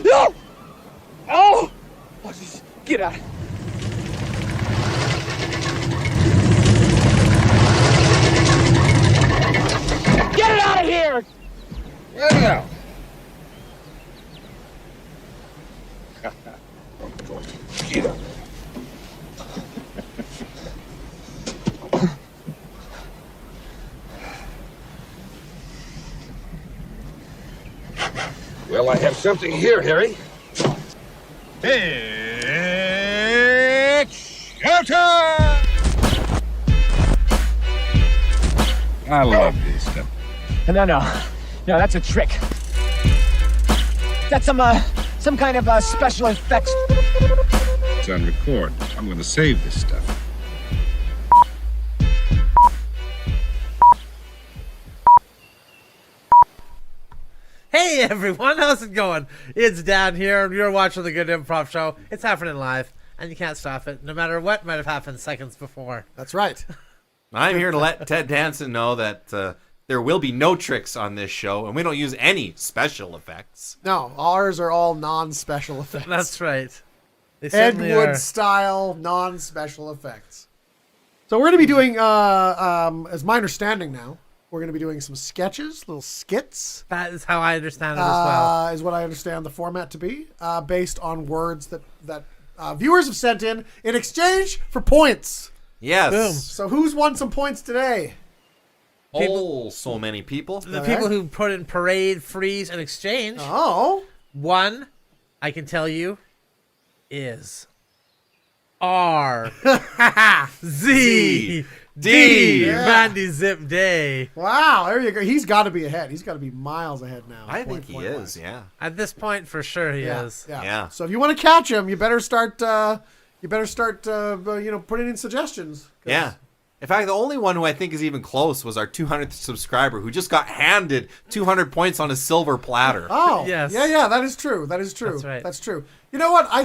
No! Oh! Oh, just get out. Get it out of here! Yeah. Get it. Well, I have something here, Harry. It's showtime! I love this stuff. No, that's a trick. That's some kind of special effects. It's on record. I'm going to save this stuff. Hey everyone, how's it going? It's Dan here, and you're watching the Good Improv Show. It's happening live, and you can't stop it, no matter what might have happened seconds before. That's right. I'm here to let Ted Danson know that there will be no tricks on this show, and we don't use any special effects. No, ours are all non-special effects. That's right. They Ed certainly Wood are. style non-special effects. So we're going to be doing, as my understanding now, we're going to be doing some sketches, little skits. That is how I understand it as well. Is what I understand the format to be, based on words that viewers have sent in exchange for points. Yes. Boom. So who's won some points today? Oh, so many people. The Okay. people who put in parade, freeze, and exchange, Oh. one, I can tell you, is R Z D Yeah. Randy Zip Day. Wow, there you go. He's got to be ahead. He's got to be miles ahead now. I think he point-wise. is, yeah. At this point, for sure, he Yeah, is. yeah. Yeah. So if you want to catch him, you better start. Putting in suggestions. 'Cause- Yeah. In fact, the only one who I think is even close was our 200th subscriber, who just got handed 200 points on a silver platter. Oh. Yes. Yeah. That is true. That is true. That's right. That's true. You know what? I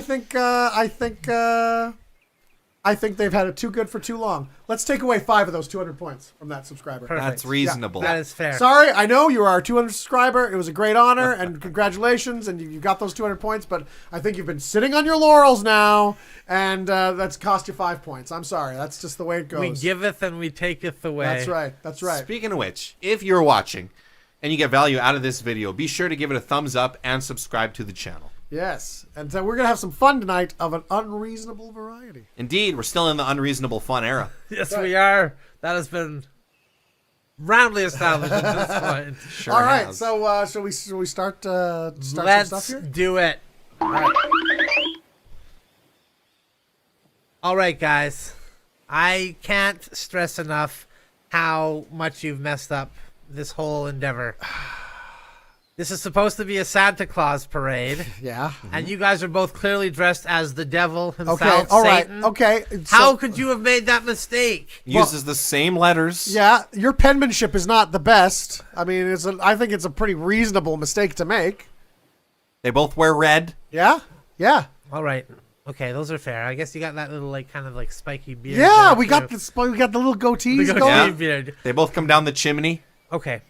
think they've had it too good for too long. Let's take away 5 of those 200 points from that subscriber. Perfect. That's reasonable. That is fair. Sorry, I know you are our 200 subscriber. It was a great honor, and congratulations, and you got those 200 points. But I think you've been sitting on your laurels now, and that's cost you 5 points. I'm sorry. That's just the way it goes. We giveth and we taketh away. That's right. That's right. Speaking of which, if you're watching and you get value out of this video, be sure to give it a thumbs up and subscribe to the channel. Yes, and so we're gonna have some fun tonight of an unreasonable variety. Indeed, we're still in the unreasonable fun era. Yes, we are. That has been roundly established at this point. Sure All right, has. so shall we start some stuff Let's here? do it. All right, guys. I can't stress enough how much you've messed up this whole endeavor. This is supposed to be a Santa Claus parade, Yeah. and you guys are both clearly dressed as the devil himself, Okay. All right. Satan. Okay. How so- could you have made that mistake? Uses the same letters. Yeah, your penmanship is not the best. I mean, I think it's a pretty reasonable mistake to make. They both wear red. Yeah. Yeah. All right. Okay, those are fair. I guess you got that little, like, kind of like spiky beard. Yeah. there, We got too. the little goatees The goatee going. Yeah. beard. They both come down the chimney. Okay.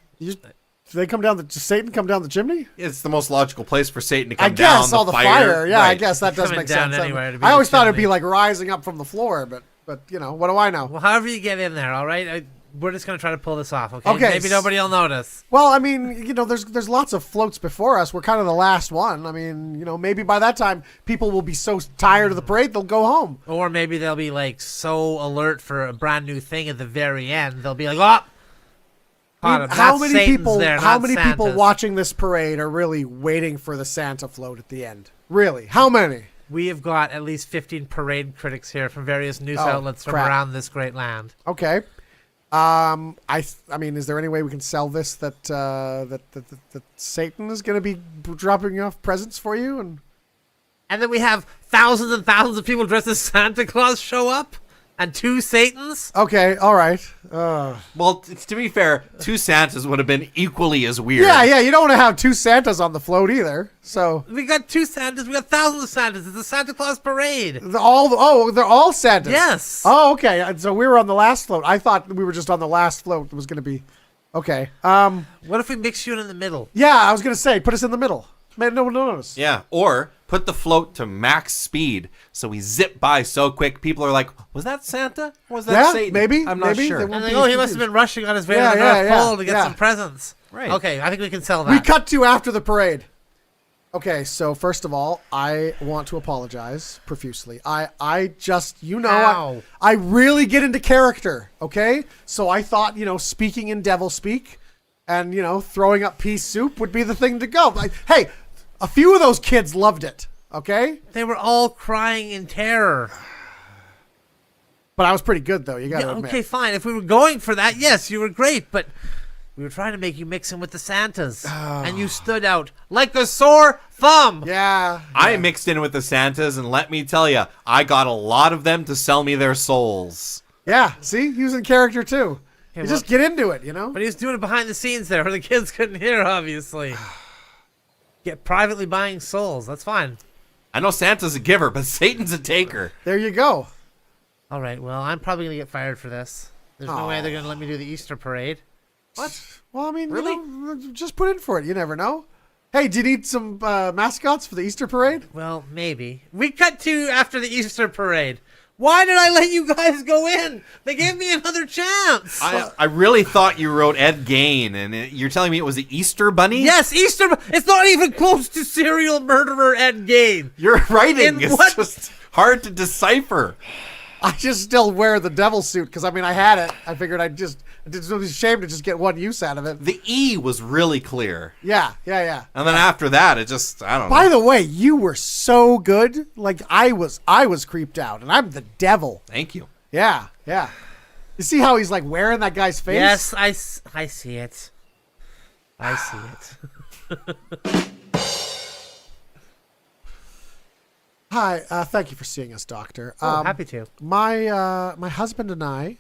Do they come down does Satan come down the chimney? It's the most logical place for Satan to come I down. guess all the fire. Yeah, I Right. guess that does Coming make down sense. anywhere to be I always the thought it'd be chimney. like rising up from the floor, but you know, what do I know? Well, however you get in there, all right? We're just going to try to pull this off, okay? Okay, Maybe nobody will notice. Well, I mean, you know, there's lots of floats before us. We're kind of the last one. I mean, you know, maybe by that time people will be so tired of the parade they'll go home. Or maybe they'll be, like, so alert for a brand new thing at the very end. They'll be like, oh! I mean, Not how many Satan's people? there, How not many people Santa's. watching this parade are really waiting for the Santa float at the end? Really? How many? We have got at least 15 parade critics here from various news Oh, outlets from crap. around this great land. Okay. I mean, is there any way we can sell this that Satan is going to be dropping off presents for you? And then we have thousands and thousands of people dressed as Santa Claus show up? And 2 Satans? Okay, all right. Well, to be fair, 2 Santas would have been equally as weird. Yeah. You don't want to have 2 Santas on the float either. So We got 2 Santas. We got thousands of Santas. It's a Santa Claus parade. they're all Santas. Yes. Oh, okay. So we were on the last float. I thought we were just on the last float. It was going to be okay. What if we mix you in the middle? Yeah, I was going to say, put us in the middle. Made no one notice. Yeah, or put the float to max speed so we zip by so quick. People are like, "Was that Santa? Or was that Yeah, Satan?" maybe, I'm not maybe. sure. They And won't like, be oh, he must have confused. been rushing on his way Yeah, to the yeah, North yeah, Pole to get yeah. some presents. Right. Okay, I think we can sell that. We cut to after the parade. Okay, so first of all, I want to apologize profusely. I just, Ow. I really get into character, okay? So I thought, speaking in devil speak and, throwing up pea soup would be the thing to go. Like, hey, a few of those kids loved it, okay? They were all crying in terror. But I was pretty good, though, you got to Yeah, admit. okay, fine. If we were going for that, yes, you were great, but we were trying to make you mix in with the Santas. And you stood out like a sore thumb. Yeah. I mixed in with the Santas, and let me tell you, I got a lot of them to sell me their souls. Yeah, see? He was in character, too. Yeah, You well- just get into it, But he was doing it behind the scenes there where the kids couldn't hear, obviously. Get privately buying souls. That's fine. I know Santa's a giver, but Satan's a taker. There you go. All right, well, I'm probably going to get fired for this. There's no way they're going to let me do the Easter parade. What? Well, I mean, Really? just put in for it. You never know. Hey, do you need some mascots for the Easter parade? Well, maybe. We cut to after the Easter parade. Why did I let you guys go in? They gave me another chance. I really thought you wrote Ed Gain, and you're telling me it was the Easter Bunny? Yes, Easter. It's not even close to serial murderer Ed Gein. Your writing In is what- just hard to decipher. I just still wear the devil suit because, I mean, I had it. I figured it was a shame to just get one use out of it. The E was really clear. Yeah. And then after that, it just, I don't know. By the way, you were so good. Like, I was creeped out, and I'm the devil. Thank you. Yeah. You see how he's, like, wearing that guy's face? Yes, I see it. I see it. Hi, thank you for seeing us, Doctor. Oh, happy to. My husband and I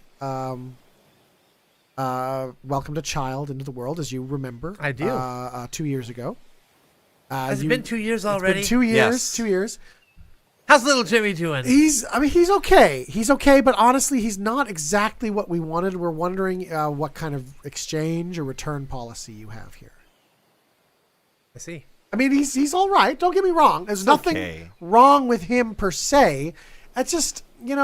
welcomed a child into the world, as you remember. I do. 2 years ago. Has it been 2 years already? It's been 2 years. Yes. 2 years. How's little Jimmy doing? He's okay. He's okay, but honestly, he's not exactly what we wanted. We're wondering what kind of exchange or return policy you have here. I see. I mean, he's all right. Don't get me wrong. There's nothing okay. wrong with him per se. It's just, it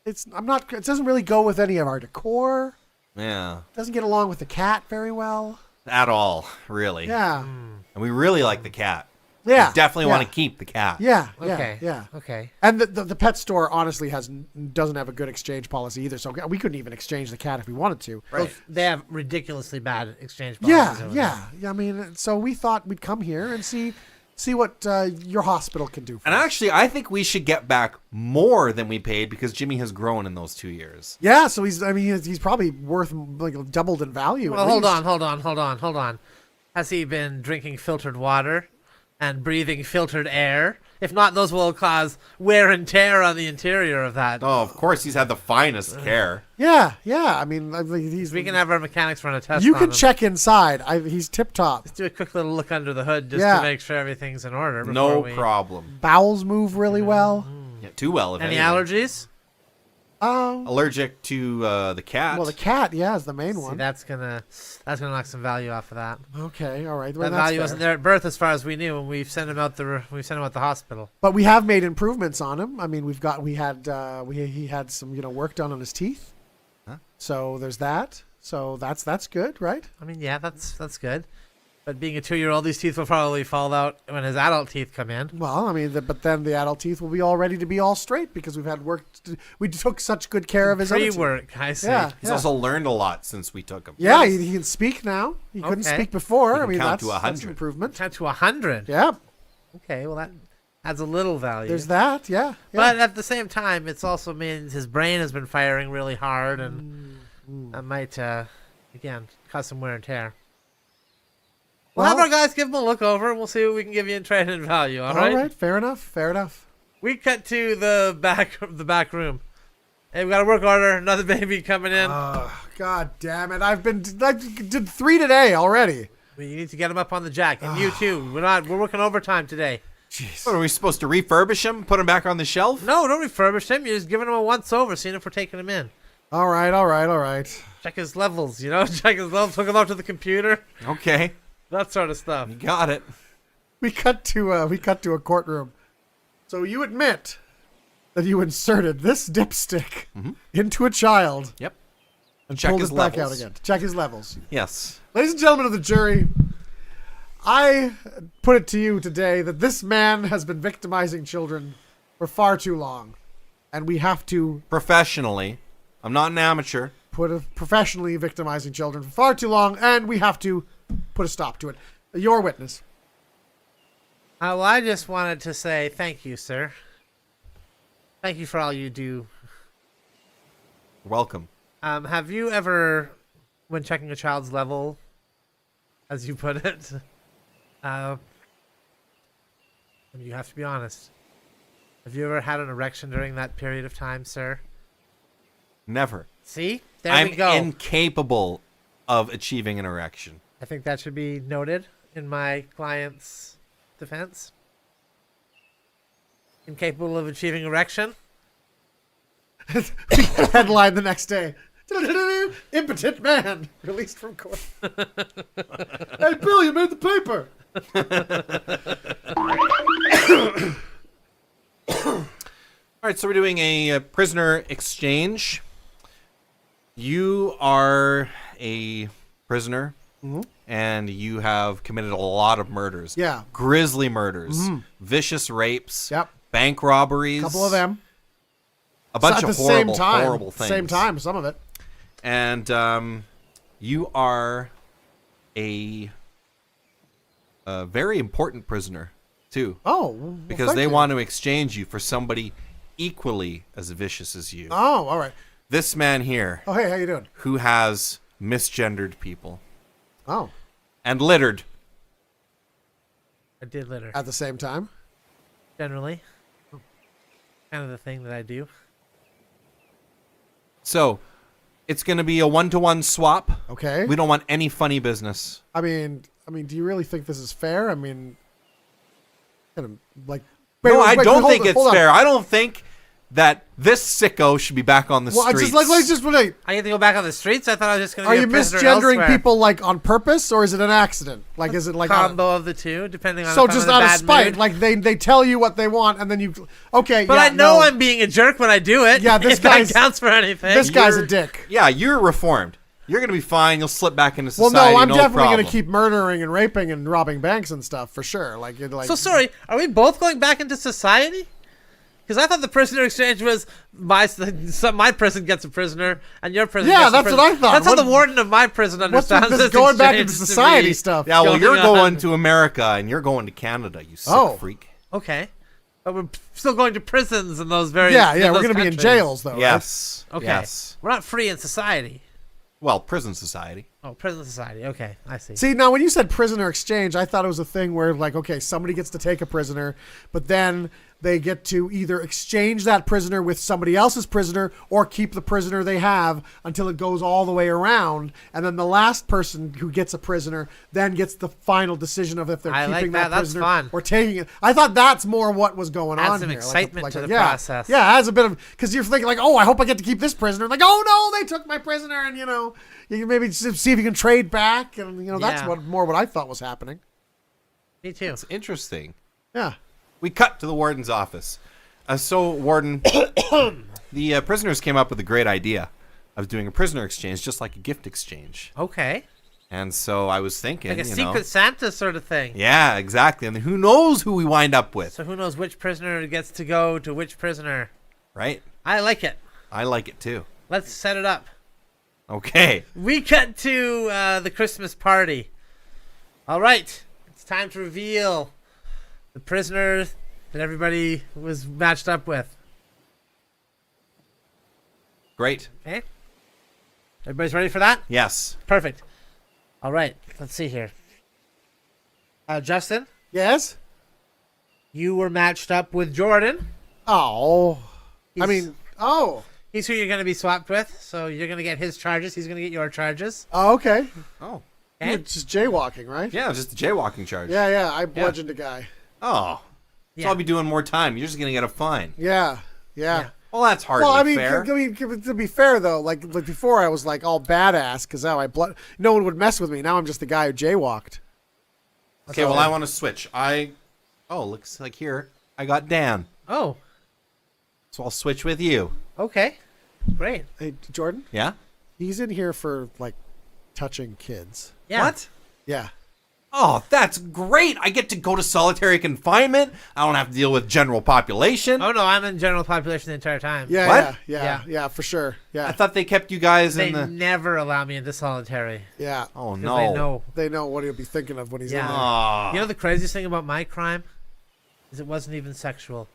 doesn't really go with any of our decor. Yeah. Doesn't get along with the cat very well. At all, really. Yeah. And we really like the cat. Yeah. We definitely yeah. want to keep the cat. Yeah. Okay. Yeah. Okay. And the pet store honestly doesn't have a good exchange policy either. So we couldn't even exchange the cat if we wanted to. Right. They have ridiculously bad exchange policies. over there. Yeah. I mean, so we thought we'd come here and see what your hospital can do for And us. actually, I think we should get back more than we paid because Jimmy has grown in those 2 years. Yeah, so he's probably worth like doubled in value. Well, at hold least. on. Has he been drinking filtered water and breathing filtered air? If not, those will cause wear and tear on the interior of that. Oh, of course, he's had the finest care. Yeah. I mean, he's. We can have our mechanics run a test You on can him. check inside. He's tip top. Let's do a quick little look under the hood just Yeah. to make sure everything's in order. No before we... problem. Bowels move really well. Yeah, too well, if Any anything. allergies? Allergic to the cat. Well, the cat, is the main See, one. that's gonna knock some value off of that. Okay, all right. Well, That that's value fair. wasn't there at birth, as far as we knew, and we've sent him out the hospital. But we have made improvements on him. I mean, he had some work done on his teeth. Huh? So there's that. So that's good, right? I mean, yeah, that's good. But being a 2-year-old, these teeth will probably fall out when his adult teeth come in. Well, I mean, but then the adult teeth will be all ready to be all straight because we've had work. We took such good care of his other teeth. Pre-work, I see. Yeah. He's also learned a lot since we took him. Yeah, he can speak now. He couldn't Okay. speak before. He I can mean, count that's to an 100. improvement. Count to 100. Yeah, Okay, well that adds a little value. there's that. Yeah. But at the same time, it's also means his brain has been firing really hard, and that might, again, cause some wear and tear. We'll have our guys give him a look over, and we'll see what we can give you in trade-in value. All right? Fair enough. We cut to the back room. Hey, we got a work order. Another baby coming in. God damn it! I did 3 today already. You need to get him up on the jack, and you too. We're working overtime today. What, are we supposed to refurbish him, put him back on the shelf? No, don't refurbish him. You're just giving him a once over, seeing if we're taking him in. All right. Check his levels, Check his levels. Hook him up to the computer. Okay. That sort of stuff. You got it. We cut to a courtroom. So you admit that you inserted this dipstick into a child Yep. and Check pulled his it back out levels. again to check his levels. Yes. Ladies and gentlemen of the jury, I put it to you today that this man has been victimizing children for far too long, and we have to Professionally. I'm not an amateur. professionally victimizing children for far too long, and we have to put a stop to it. Your witness. Well, I just wanted to say thank you, sir. Thank you for all you do. You're welcome. Have you ever, when checking a child's level, as you put it, you have to be honest. Have you ever had an erection during that period of time, sir? Never. See? There I'm we go. incapable of achieving an erection. I think that should be noted in my client's defense. Incapable of achieving erection? Headline the next day. Impotent man released from court. Hey, Bill, you made the paper. All right, so we're doing a prisoner exchange. You are a prisoner, and you have committed a lot of murders. Yeah. Grisly murders, vicious rapes, Yep. bank robberies. Couple of them. A bunch At of the same horrible, time. horrible things. Same time, some of it. And you are a very important prisoner, too. Oh, well, Because thank they you. want to exchange you for somebody equally as vicious as you. Oh, all right. This man here, Oh, hey, how you doing? who has misgendered people Oh, and littered. I did litter. at the same time. Generally. Kind of the thing that I do. So, it's going to be a 1-to-1 swap. Okay. We don't want any funny business. I mean, do you really think this is fair? I mean, kind of like. No, I don't hold think on, it's hold on. fair. I don't think that this sicko should be back on the Well, streets. let's just wait. I get to go back on the streets? I thought I was just going to Are be you a prisoner misgendering elsewhere. people like on purpose, or is it an accident? Like, is it like Combo of the two, depending on so if I'm just in a out of bad spite? mood. Like they tell you what they want, and then you okay? But yeah, I know no. I'm being a jerk when I do it. Yeah, this if that guy's- counts for anything. This guy's a You're- dick. Yeah, you're reformed. You're going to be fine. You'll slip back into Well, society. no, I'm definitely problem. going to keep murdering and raping and robbing banks and stuff for sure. Like, So sorry, are we both going back into society? Because I thought the prisoner exchange was my prison gets a prisoner and your prison Yeah, gets a that's prisoner. what I thought. That's how What- the warden of my prison What's understands with this this going back exchange into to society be. stuff? Yeah, well, going you're on. going to America and you're going to Canada, you sick Oh. freak. Okay. But we're still going to prisons in those very Yeah, in we're those going to be in countries. jails though. right? Yes. Okay. Yes. We're not free in society. Well, prison society. Oh, prison society. Okay, I see. See, now when you said prisoner exchange, I thought it was a thing where, like, okay, somebody gets to take a prisoner, but then they get to either exchange that prisoner with somebody else's prisoner or keep the prisoner they have until it goes all the way around. And then the last person who gets a prisoner then gets the final decision of if they're I like keeping that. That's prisoner fun. or taking it. I thought that's more what was going Adds on some here. excitement to the yeah, process. Yeah, it adds a bit of, because you're thinking, like, oh, I hope I get to keep this prisoner. Like, oh, no, they took my prisoner. And, you know, you can maybe see if you can trade back. And, you know, that's Yeah. what I thought was happening. Me too. It's interesting. Yeah. We cut to the warden's office. So, warden, the prisoners came up with a great idea of doing a prisoner exchange just like a gift exchange. Okay. And so I was thinking, Like a you Secret know. Santa sort of thing. Yeah, exactly. And who knows who we wind up with, So who knows which prisoner gets to go to which prisoner? right? I like it. I like it too. Let's set it up. Okay. We cut to the Christmas party. All right. It's time to reveal the prisoner that everybody was matched up with. Great. Okay? Everybody's ready for that? Yes. Perfect. All right. Let's see here. Justin, Yes? you were matched up with Jordan. Oh. I He's- mean, oh. He's who you're going to be swapped with. So you're going to get his charges. He's going to get your charges. Oh, okay. Oh. Okay? You're just jaywalking, right? Yeah, just a jaywalking charge. Yeah, I bludgeoned a guy. Oh. So Yeah. I'll be doing more time. You're just going to get a fine. Yeah. Yeah. Well, that's hardly Well, I mean, fair. to be fair though, like before I was like all badass because now no one would mess with me. Now I'm just the guy who jaywalked. Okay, well, I want to switch. Looks like here I got Dan. Oh, So I'll switch with you. okay. Great. Hey, Jordan, Yeah? he's in here for like touching kids. Yeah. What? Yeah. Oh, that's great. I get to go to solitary confinement. I don't have to deal with general population. Oh, no, I'm in general population the entire time. Yeah, What? yeah, for sure. Yeah, I thought they kept you guys They in the... never allow me into solitary. yeah. Oh, 'Cause no. they know. They know what he'll be thinking of when he's Yeah. in there. Aw. You know the craziest thing about my crime? Is it wasn't even sexual.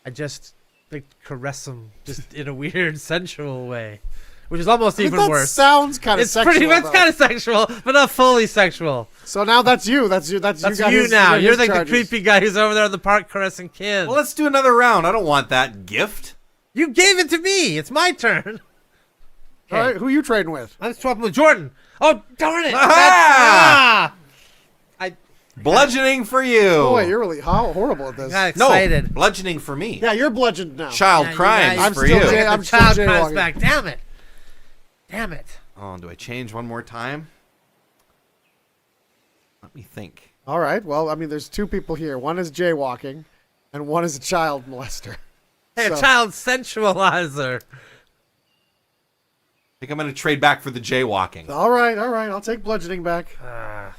I just like caress him just in a weird sensual way. Which is almost I mean, even that worse. sounds kind of It's sexual. pretty much though. kind of sexual, but not fully sexual. So now that's you. That's you. That's That's you. Got you his, now. got You're his like charges. the creepy guy who's over there in the park caressing kids. Well, let's do another round. I don't want that gift. You gave it to me. It's my turn. All right, who you trading with? I'm swapping with Jordan. Oh, darn it. Ah! I Bludgeoning for you. Boy, you're really horrible at this. got No, excited. bludgeoning for me. Yeah, you're bludgeoned now. Child Yeah, you crimes guys- I'm for still you. jay- The I'm still child jaywalking. comes back. Damn it. Damn it. Oh, do I change one more time? Let me think. All right. Well, I mean, there's two people here. One is jaywalking, and one is a child molester. Hey, So- a child sensualizer. I think I'm going to trade back for the jaywalking. All right. I'll take bludgeoning back. Ah,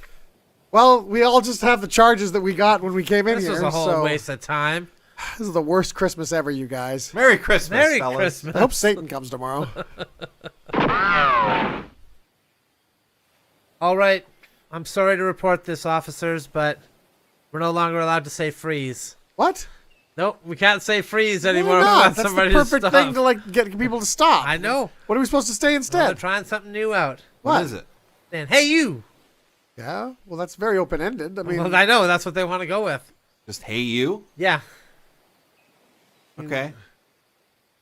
Well, we all just have the charges that we got when we came in this here. was a whole so waste of time. this is the worst Christmas ever, you guys. Merry Christmas, Merry fellas. Christmas. I hope Satan comes tomorrow. All right. I'm sorry to report this, officers, but we're no longer allowed to say freeze. What? Nope, we can't say freeze Why anymore. We not? want That's somebody the perfect to stop. thing to like get people to stop. I know. What are we supposed to say Well, they're instead? trying something new out. What is it? Saying, hey, you. Yeah. Well, that's very open-ended. I mean, Well, I know. That's what they want to go with. Just hey you? Yeah. Okay.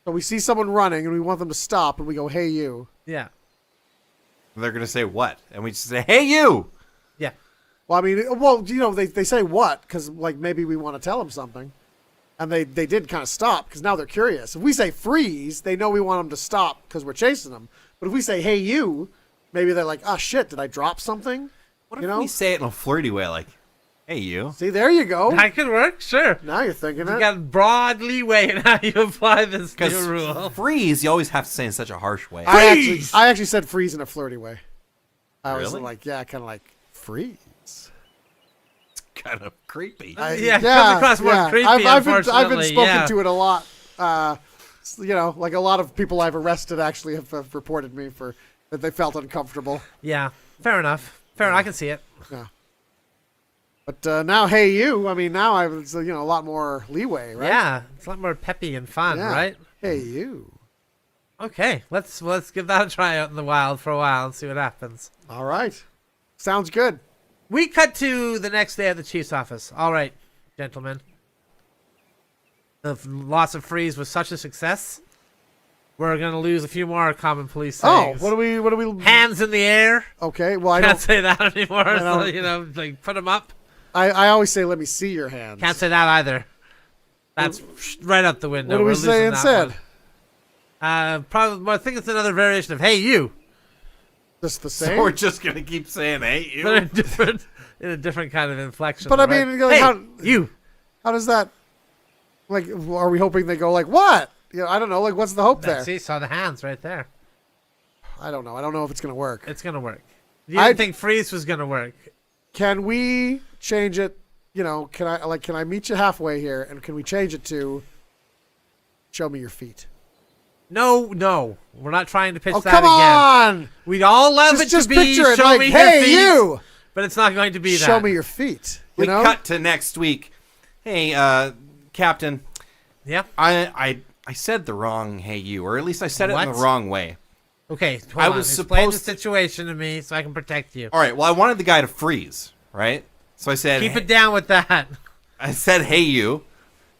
so we see someone running and we want them to stop, and we go, "Hey, you." Yeah. They're going to say what? And we just say, hey you! Yeah. Well, I mean, they say what because like maybe we want to tell them something, and they did kind of stop because now they're curious. If we say freeze, they know we want them to stop because we're chasing them. But if we say hey you, maybe they're like, "Oh shit, did I drop something?" What if You know? we say it in a flirty way, like, hey you? See, there you go. That could work. Sure. Now you're thinking You it. got broad leeway in how you apply this Because new rule. freeze, you always have to say in such a harsh way. I actually said freeze in a flirty way. I was Really? like, yeah, kind of like freeze. Kind of creepy. Yeah, it comes across more creepy, I've been unfortunately, spoken yeah. to it a lot. Like a lot of people I've arrested actually have reported me for that they felt uncomfortable. Yeah. Fair enough. Fair enough. I can see it. Yeah. But now, hey, you. I mean, now I've a lot more leeway, right? Yeah. It's a lot more peppy and fun, Yeah. right? Hey, you. Okay. Let's give that a try out in the wild for a while and see what happens. All right. Sounds good. We cut to the next day at the chief's office. All right, gentlemen. The loss of freeze was such a success. We're gonna lose a few more common police sayings. What do we? Hands in the air. Okay. Well, I Can't don't. say that anymore. So, don't. like put them up. I always say, let me see your hands. Can't say that either. That's right out the window. What do We're we say losing that instead? one. Probably. I think it's another variation of "Hey you," Just the So same. we're just going to keep saying, hey you. but in a different kind of inflection. But I right? mean, like, hey, how- you. How does that? Like, are we hoping they go like what? I don't know. Like, what's the hope there? See, saw the hands right there. I don't know. I don't know if it's gonna work. It's gonna work. You I- didn't think freeze was gonna work. Can we change it? Can I meet you halfway here, and can we change it to show me your feet? No, we're not trying to pitch Oh, that come again. on! We'd all love it Just to be picture it show like, me your hey, feet, you! but it's not going to be that. Show me your feet. You We know? cut to next week. Hey, Captain, Yeah. I said the wrong hey you, or at least I said it in What? the wrong way. Okay, hold I on. was Explain the supposed to- situation to me so I can protect you. All right, well, I wanted the guy to freeze, right? So I said, Keep it down with that. I said, hey, you,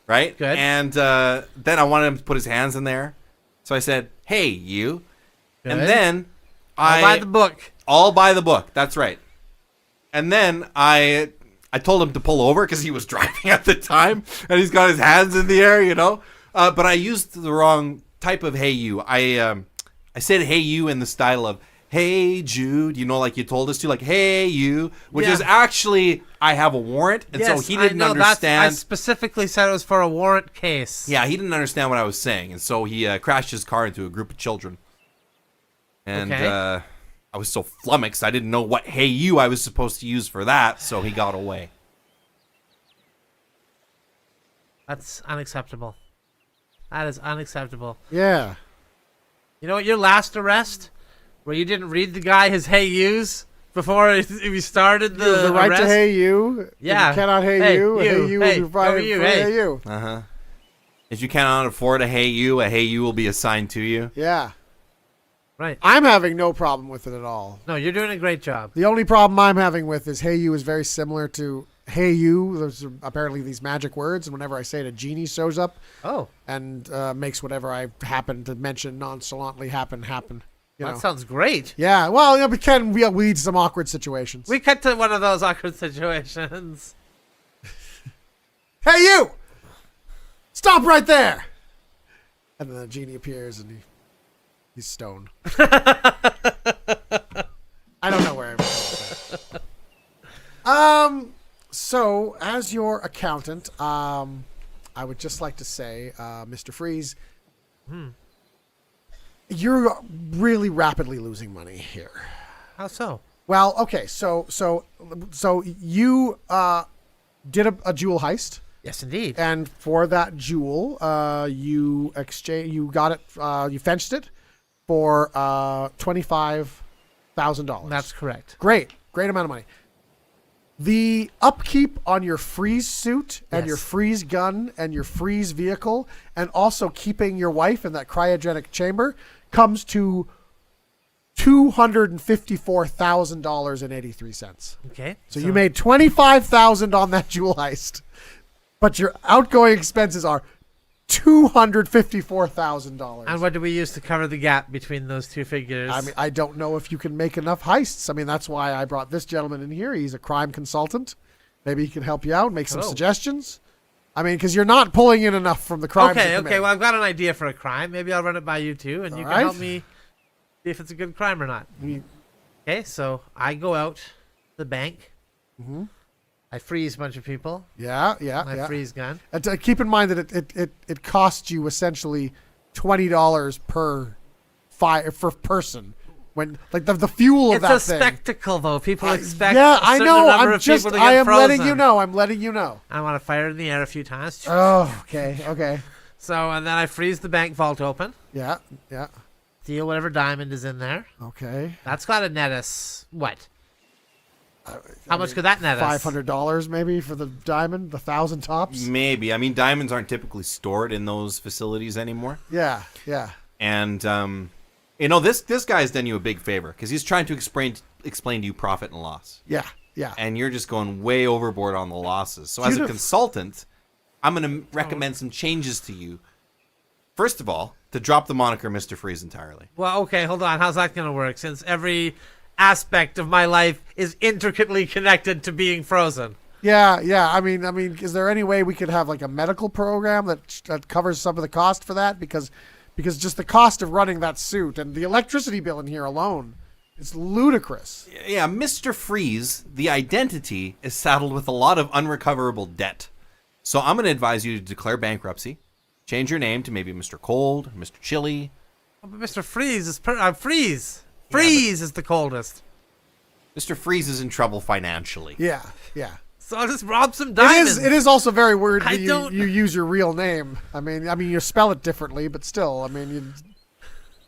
right? Good. And then I wanted him to put his hands in there. So I said, hey, you. Good. And then I'll buy the book. all by the book. That's right. And then I told him to pull over because he was driving at the time, and he's got his hands in the air, But I used the wrong type of hey, you. I said hey, you in the style of, hey, Jude, like you told us to, like, hey, you, which Yeah. is actually, I have a warrant. And so he didn't I understand. specifically said it was for a warrant case. Yeah, he didn't understand what I was saying. And so he crashed his car into a group of children. And Okay. I was so flummoxed, I didn't know what hey, you I was supposed to use for that. So he got away. That's unacceptable. That is unacceptable. Yeah. You know what? Your last arrest, where you didn't read the guy his hey yous before we started You have the right arrest? to hey you. Yeah. You cannot hey, Hey, you. you. Hey you Hey, will be provided go you, for hey. hey you. Uh-huh. If you cannot afford a hey, you will be assigned to you. Yeah. Right. I'm having no problem with it at all. No, you're doing a great job. The only problem I'm having with is hey you is very similar to hey you. There's apparently these magic words, and whenever I say it, a genie shows up Oh, and makes whatever I happen to mention nonchalantly happen. You that know. sounds great. Yeah, well, it can lead to some awkward situations. We cut to one of those awkward situations. Hey, you! Stop right there! And then the genie appears and he's stoned. I don't know where I'm going with that. So, as your accountant, I would just like to say, Mr. Freeze, you're really rapidly losing money here. How so? Well, okay, so you did a jewel heist. Yes, indeed. And for that jewel, you got it, you fenched it for $25,000. That's correct. Great amount of money. The upkeep on your freeze suit and Yes. your freeze gun and your freeze vehicle, and also keeping your wife in that cryogenic chamber, comes to $254,000.83. Okay. So you made $25,000 on that jewel heist, but your outgoing expenses are $254,000. And what do we use to cover the gap between those two figures? I mean, I don't know if you can make enough heists. I mean, that's why I brought this gentleman in here. He's a crime consultant. Maybe he can help you out, make some Oh. suggestions. I mean, because you're not pulling in enough from the crimes. Okay, you okay. commit. Well, I've got an idea for a crime. Maybe I'll run it by you too, and you All can help right. me see if it's a good crime or not. You- Okay, so I go out to the bank. Mm-hmm. I freeze a bunch of people. Yeah. My freeze gun. And keep in mind that it costs you essentially $20 per person. When like the fuel of It's that a thing. spectacle, though. People expect Yeah, a I certain know. number I'm of people just. to I get am letting frozen. you know. I'm letting you know. I want to fire it in the air a few times. Oh, okay. So, and then I freeze the bank vault open. Yeah. Steal whatever diamond is in there. Okay. That's got to net us what? How much could that net us? $500 maybe for the diamond, the 1,000 tops. Maybe. I mean, diamonds aren't typically stored in those facilities anymore. Yeah. And this guy's done you a big favor because he's trying to explain to you profit and loss, Yeah. and you're just going way overboard on the losses. So as a consultant, I'm going to recommend some changes to you. First of all, to drop the moniker Mr. Freeze entirely. Well, okay, hold on. How's that going to work? Since every aspect of my life is intricately connected to being frozen. Yeah. I mean, is there any way we could have like a medical program that covers some of the cost for that? Because just the cost of running that suit and the electricity bill in here alone, it's ludicrous. Yeah, Mr. Freeze, the identity is saddled with a lot of unrecoverable debt. So I'm going to advise you to declare bankruptcy, change your name to maybe Mr. Cold, Mr. Chilly. Oh, but Mr. Freeze is Freeze. Freeze is the coldest. Mr. Freeze is in trouble financially. Yeah. So I'll just rob some diamonds. It is also very weird I that don't- you use your real name. I mean, you spell it differently, but still, I mean,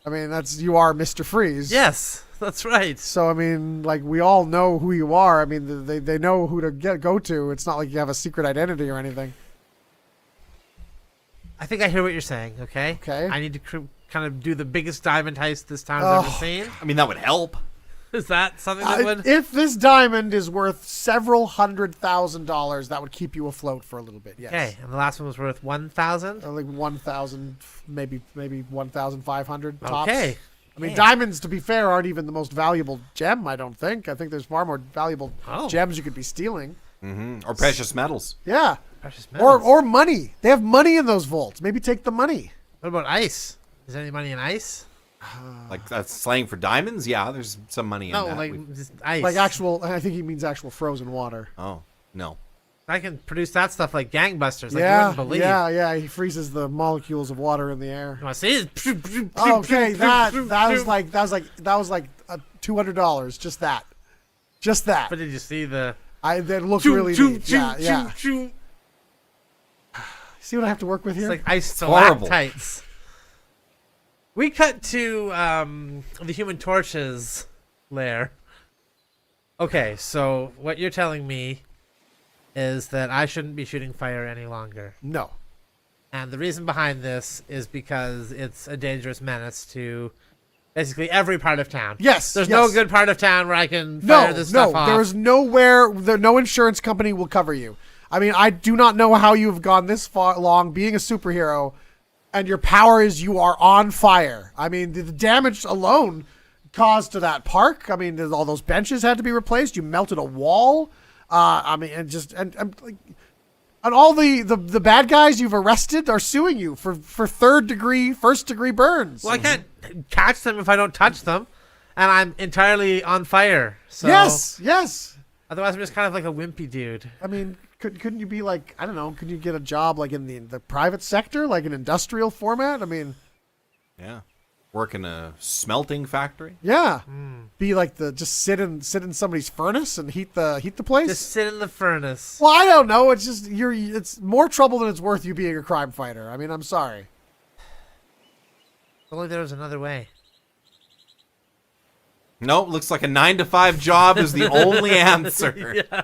you are Mr. Freeze. Yes, that's right. So I mean, like we all know who you are. I mean, they know who to go to. It's not like you have a secret identity or anything. I think I hear what you're saying, okay? Okay. I need to kind of do the biggest diamond heist this town's ever seen. I mean, that would help. Is that something that would... If this diamond is worth several $100,000, that would keep you afloat for a little bit. Yes. Okay, and the last one was worth 1,000? Like 1,000, maybe 1,500 tops. Okay. I mean, Yeah. diamonds, to be fair, aren't even the most valuable gem. I don't think. I think there's far more valuable Oh. gems you could be stealing. Or precious metals. Yeah. Precious metals. Or money. They have money in those vaults. Maybe take the money. What about ice? Is there any money in ice? Like that's slang for diamonds? Yeah, there's some money in No, that. like just ice. Like actual, I think he means actual frozen water. Oh, no. I can produce that stuff like gangbusters. Like you Yeah, wouldn't believe. yeah. He freezes the molecules of water in the air. You want to see? Okay, that was like $200. Just that. But did you see the? That looked really neat. Yeah. See what I have to work with here? It's like ice horrible. stalactites. We cut to the Human Torch's lair. Okay, so what you're telling me is that I shouldn't be shooting fire any longer. No. And the reason behind this is because it's a dangerous menace to basically every part of town. Yes. There's yes. no good part of town where I can fire this stuff off. There's nowhere. No insurance company will cover you. I mean, I do not know how you've gone this far long being a superhero, and your power is you are on fire. I mean, the damage alone caused to that park. I mean, all those benches had to be replaced. You melted a wall. I mean, and all the bad guys you've arrested are suing you for first degree burns. Well, I can't catch them if I don't touch them, and I'm entirely on fire. So Yes. Otherwise, I'm just kind of like a wimpy dude. I mean, couldn't you be like, I don't know, could you get a job like in the private sector, like an industrial format? I mean, Yeah. Work in a smelting factory? yeah, be like just sit in somebody's furnace and heat the place. Just sit in the furnace. Well, I don't know. It's just it's more trouble than it's worth you being a crime fighter. I mean, I'm sorry. If only there was another way. Nope, looks like a 9-to-5 job is the only answer. Yeah.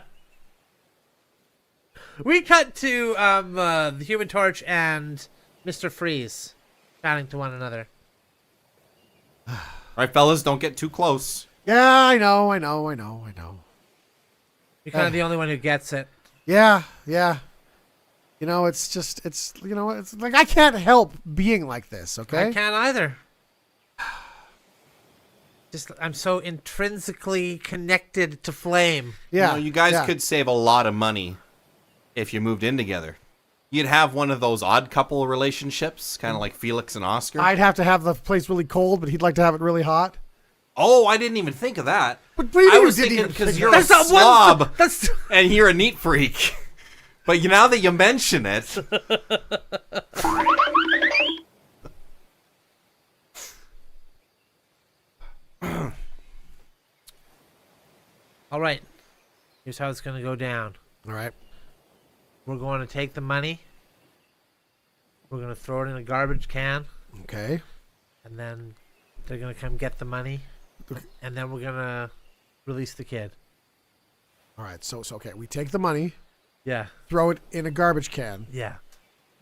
We cut to the Human Torch and Mr. Freeze chatting to one another. All right, fellas, don't get too close. Yeah, I know. You're kind of the only one who gets it. Yeah. You know, it's like I can't help being like this. Okay. I can't either. Just I'm so intrinsically connected to Flame. Yeah. You know, you guys yeah. could save a lot of money if you moved in together. You'd have one of those odd couple relationships, kind of like Felix and Oscar. I'd have to have the place really cold, but he'd like to have it really hot. Oh, I didn't even think of that. What do you I mean was you didn't thinking even because think you're of a slob That's and you're a neat freak. But now that you mention it, all right. Here's how it's gonna go down. All right. We're going to take the money. We're gonna throw it in a garbage can, Okay. and then they're gonna come get the money, and then we're gonna release the kid. All right. So okay. We take the money, Yeah. throw it in a garbage can. Yeah.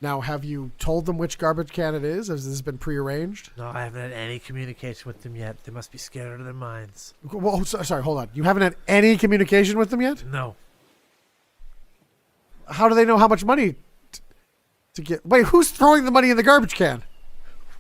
Now, have you told them which garbage can it is? Has this been prearranged? No, I haven't had any communication with them yet. They must be scared out of their minds. Well, sorry. Hold on. You haven't had any communication with them yet? No. How do they know how much money to get? Wait, who's throwing the money in the garbage can?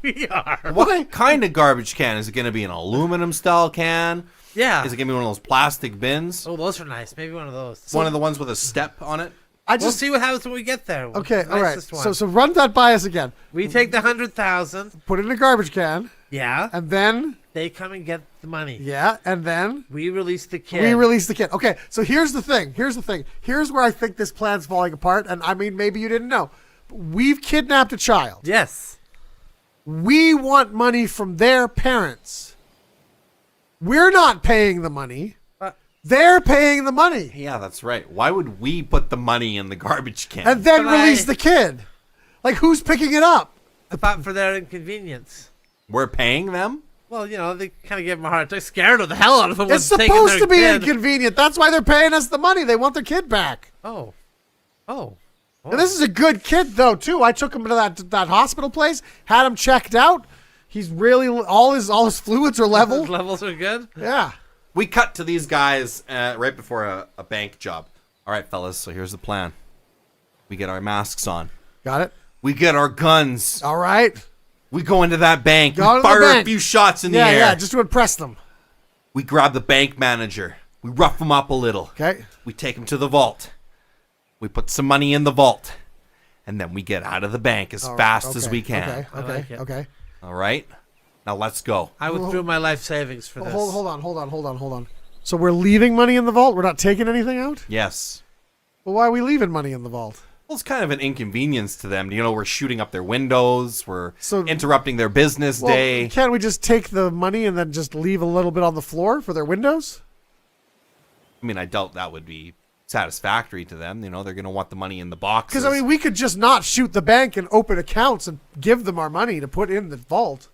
We are. what kind of garbage can? Is it going to be an aluminum style can? Yeah. Is it going to be one of those plastic bins? Oh, those are nice. Maybe one of those. One of the ones with a step on it? I We'll just see what happens when we get there. okay. All right. Nicest one. So run that by us again. We take the 100,000. Put it in a garbage can, Yeah. and then They come and get the money. and then We release the kid. we release the kid. Okay. So here's the thing. Here's where I think this plan's falling apart. And I mean, maybe you didn't know. We've kidnapped a child. Yes. We want money from their parents. We're not paying the money. They're paying the money. Yeah, that's right. Why would we put the money in the garbage can? And then But release the kid. Like, who's picking it up? I thought for their inconvenience. We're paying them? Well, you know, they kind of give them a heart attack. Scared of the hell out of them. It's when taking supposed their to be kid. inconvenient. That's why they're paying us the money. They want their kid back. Oh. Oh. And this is a good kid, though, too. I took him to that hospital place, had him checked out. He's really, all his fluids are level. Those levels are good. Yeah. We cut to these guys right before a bank job. All right, fellas, so here's the plan. We get our masks on. Got it? We get our guns. All right. We go into that bank. Go to We the fire a bank. few shots in the air. Yeah, just to impress them. We grab the bank manager. We rough him up a little. Okay. We take him to the vault. We put some money in the vault. And then we get out of the bank as fast as we can. Okay. I like it. Okay. All right? Now let's go. I withdrew my life savings for this. Hold on. So we're leaving money in the vault? We're not taking anything out? Yes. Well, why are we leaving money in the vault? Well, it's kind of an inconvenience to them. We're shooting up their windows. We're So- interrupting their business Well, day. can't we just take the money and then just leave a little bit on the floor for their windows? I mean, I doubt that would be satisfactory to them. They're going to want the money in the boxes. Because, we could just not shoot the bank and open accounts and give them our money to put in the vault.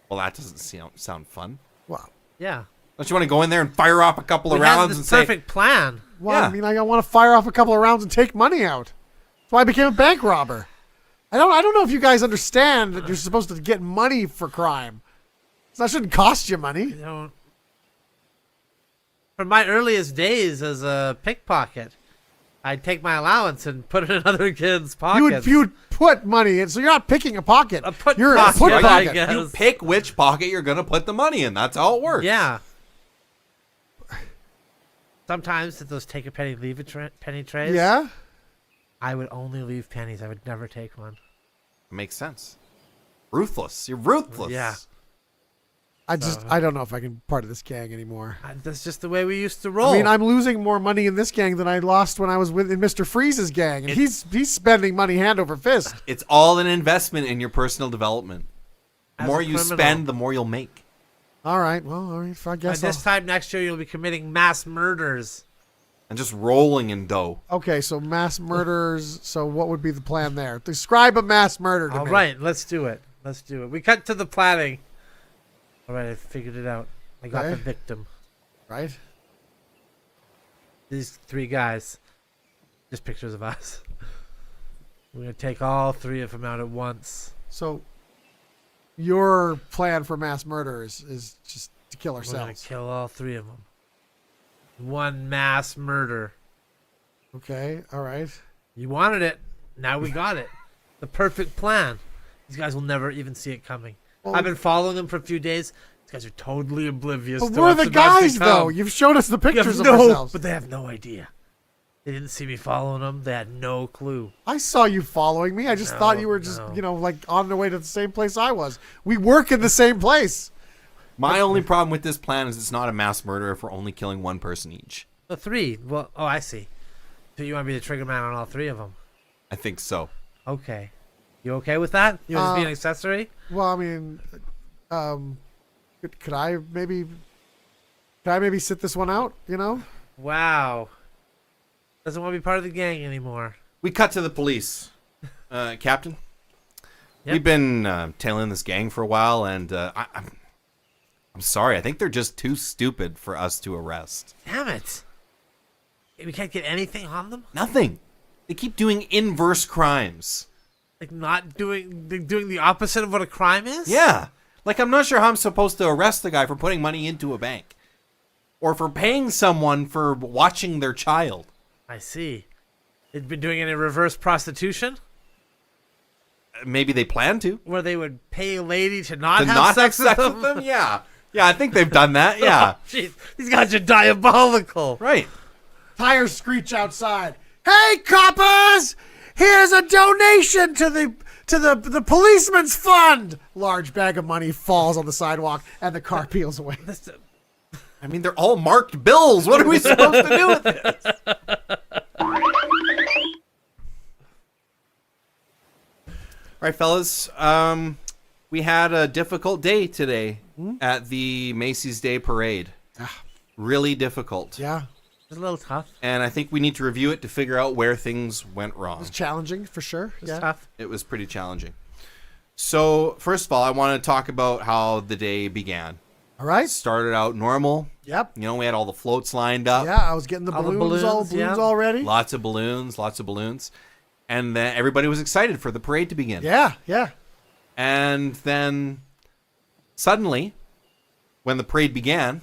Well, that doesn't sound fun. Well, Yeah. Don't you want to go in there and fire off a couple of We had rounds this and say, perfect plan. well Yeah. I mean, I want to fire off a couple of rounds and take money out. That's why I became a bank robber. I don't know if you guys understand that you're supposed to get money for crime. So that shouldn't cost you money. From my earliest days as a pickpocket, I'd take my allowance and put it in other kids' pockets. You would put money in, so you're not picking a pocket. A put you're pocket, a put I pocket. guess. you pick which pocket you're going to put the money in. That's how it works. Yeah. Sometimes at those take a penny, leave a penny trays, Yeah. I would only leave pennies. I would never take one. Makes sense. Ruthless. You're ruthless. Yeah. I don't know if I can be part of this gang anymore. That's just the way we used to roll. I mean, I'm losing more money in this gang than I lost when I was in Mr. Freeze's gang, and he's spending money hand over fist. It's all an investment in your personal development. The As more a you criminal. spend, the more you'll make. All right, well, I By guess this time next year, you'll be committing mass murders. And just rolling in dough. Okay, so mass murders. So what would be the plan there? Describe a mass murder to All me. right, let's do it. Let's do it. We cut to the planning. All right, I figured it out. I got Okay. the victim. Right? These three guys. Just pictures of us. We're going to take all three of them out at once. So your plan for mass murder is just to kill We're going ourselves. to kill all three of them. One mass murder. Okay, all right. You wanted it. Now we got it. The perfect plan. These guys will never even see it coming. Well, I've been following them for a few days. These guys are totally oblivious But to we're what's the about to guys, come. though. You've showed us the They have pictures of no- ourselves. But they have no idea. They didn't see me following them. They had no clue. I saw you following me. I just thought you were just, no. like on the way to the same place I was. We work in the same place. My only problem with this plan is it's not a mass murder if we're only killing one person each. The three. Well, oh, I see. So you want to be the trigger man on all three of them? I think so. Okay. You okay with that? You want to be an accessory? Well, I mean, could I maybe sit this one out? You know? Wow. Doesn't want to be part of the gang anymore. We cut to the police. Captain, Yep. we've been tailing this gang for a while, and I'm sorry. I think they're just too stupid for us to arrest. Damn it. We can't get anything on them? Nothing. They keep doing inverse crimes. Like not doing the opposite of what a crime is? Yeah. Like, I'm not sure how I'm supposed to arrest the guy for putting money into a bank. Or for paying someone for watching their child. I see. They've been doing any reverse prostitution? Maybe they plan to. Where they would pay a lady to not To have not sex, have sex with with them? them? Yeah. Yeah, I think they've done that. Yeah. Jeez, these guys are diabolical. Right. Tires screech outside. Hey, coppers! Here's a donation to the policeman's fund. Large bag of money falls on the sidewalk, and the car peels away. I mean, they're all marked bills. What are we supposed to do with this? All right, fellas. We had a difficult day today at the Macy's Day Parade. Really difficult. Yeah, It's a little tough. And I think we need to review it to figure out where things went wrong. it's challenging for sure. It's Yeah. tough. It was pretty challenging. So, first of all, I want to talk about how the day began. All right. Started out normal. Yep. You know, we had all the floats lined up. Yeah, I was getting the All the balloons, balloons, yeah. already. Lots of balloons. And then everybody was excited for the parade to begin. Yeah, yeah. And then suddenly, when the parade began,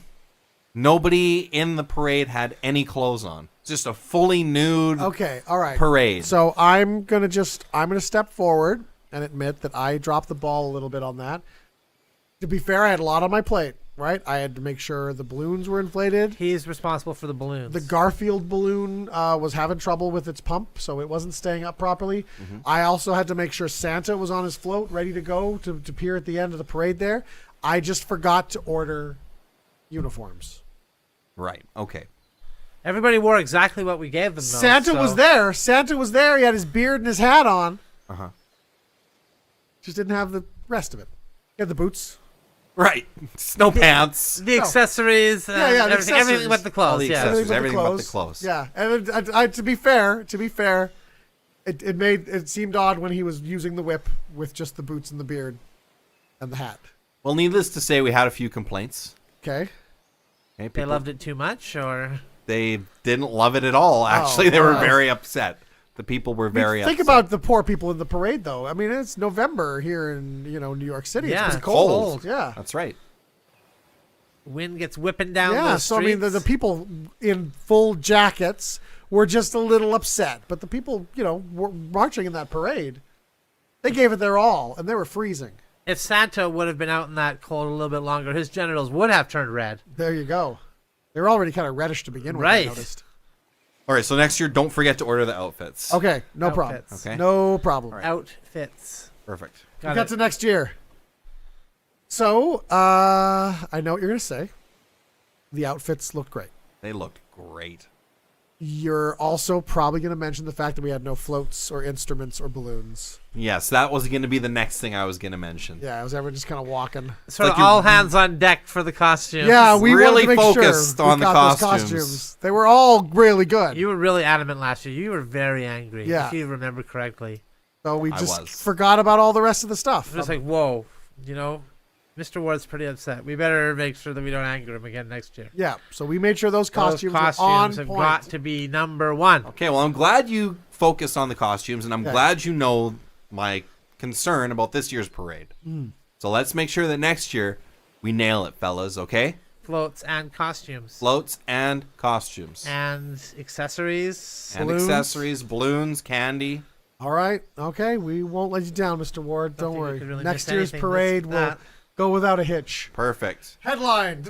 nobody in the parade had any clothes on. Just a fully nude Okay, all right. parade. So I'm gonna step forward and admit that I dropped the ball a little bit on that. To be fair, I had a lot on my plate, right? I had to make sure the balloons were inflated. He's responsible for the balloons. The Garfield balloon was having trouble with its pump, so it wasn't staying up properly. Mm-hmm. I also had to make sure Santa was on his float, ready to go to appear at the end of the parade there. I just forgot to order uniforms. Right. Okay. Everybody wore exactly what we gave them, though. Santa was there. He had his beard and his hat on. Uh-huh. Just didn't have the rest of it. He had the boots. Right. Snow pants. The accessories, the everything, accessories. everything but the All clothes. the Yeah. accessories. but Everything but the clothes. Yeah, and I, to be fair, it seemed odd when he was using the whip with just the boots and the beard and the hat. Well, needless to say, we had a few complaints. Okay. Okay, They people- loved it too much, or They didn't love it at all. Actually, they were wow. very upset. The people were very upset. Think about the poor people in the parade, though. I mean, it's November here in New York City. Yeah, it's it's cold. cold. Yeah. That's right. wind gets whipping down Yeah. the So I streets. mean, the people in full jackets were just a little upset, but the people were marching in that parade. They gave it their all, and they were freezing. If Santa would have been out in that cold a little bit longer, his genitals would have turned red. There you go. They're already kind of reddish to begin with. I Right. noticed. All right, so next year, don't forget to order the outfits. Okay, no problem. Outfits. Okay. No problem. Outfits. Perfect. We got to next year. So, I know what you're going to say. The outfits looked great. They looked great. You're also probably going to mention the fact that we had no floats or instruments or balloons. Yes, that was going to be the next thing I was going to mention. Yeah, I was ever just kind of walking. Sort like of all hands on deck for the costumes. Yeah, we really wanted to make focused sure we on the got those costumes. They were all really good. You were really adamant last year. You were very angry, Yeah. if you remember correctly. So we I just was. forgot about all the rest of the stuff. It was like, whoa, Mr. Ward's pretty upset. We better make sure that we don't anger him again next year. Yeah, so we made sure those costumes, Those were on costumes have point. got to be number one. Okay, well, I'm glad you focused on the costumes, and I'm Okay. glad you know my concern about this year's parade. So let's make sure that next year we nail it, fellas, okay? Floats and costumes. Floats and costumes. And accessories. And balloons. accessories, balloons, candy. All right, okay, we won't let you down, Mr. Ward. Don't think we worry. could really Next miss year's anything parade this- will that. go without a hitch. Perfect. Headline: